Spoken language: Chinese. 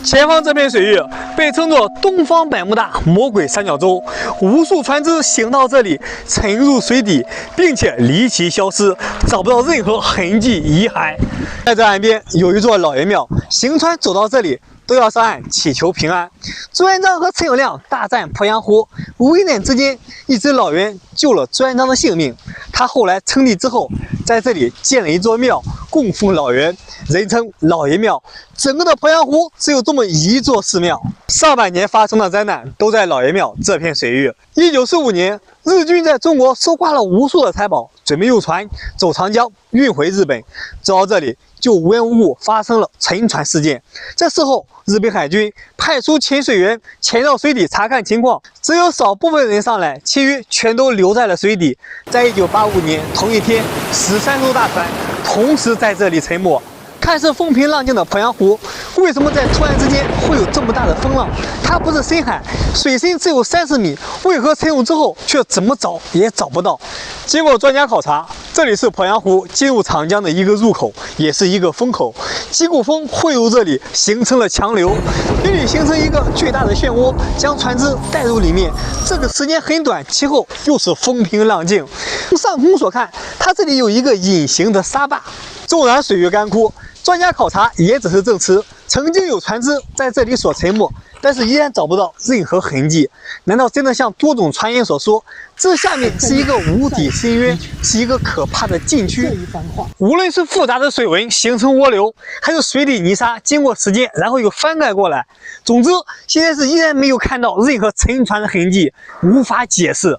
前方这片水域被称作东方百慕大魔鬼三角洲，无数船只行到这里，沉入水底，并且离奇消失，找不到任何痕迹遗骸。在这岸边有一座老爷庙，行船走到这里都要上岸祈求平安。朱元璋和陈友谅大战鄱阳湖，危难之间，一只老猿救了朱元璋的性命。他后来称帝之后，在这里建了一座庙，供奉老猿，人称老爷庙。整个的鄱阳湖只有这么一座寺庙。上半年发生的灾难都在老爷庙这片水域。1945年，日军在中国搜刮了无数的财宝，准备用船走长江运回日本。走到这里，就无缘无故发生了沉船事件。这时候，日本海军派出潜水员潜到水底查看情况，只有少部分人上来，其余全都留在了水底。在1985年同一天，13艘大船同时在这里沉没。看似风平浪静的鄱阳湖，为什么在突然之间会有这么大的风浪？它不是深海，水深只有30米，为何沉入之后却怎么找也找不到？经过专家考察，这里是鄱阳湖进入长江的一个入口，也是一个风口。几股风汇入这里，形成了强流，这里形成一个巨大的漩涡，将船只带入里面。这个时间很短，其后又是风平浪静。从上空所看，它这里有一个隐形的沙坝。纵然水域干枯，专家考察也只是证实曾经有船只在这里所沉没，但是依然找不到任何痕迹。难道真的像多种传言所说，这下面是一个无底深渊，是一个可怕的禁区？无论是复杂的水纹形成涡流，还是水底泥沙经过时间然后又翻盖过来，总之现在是依然没有看到任何沉船的痕迹，无法解释。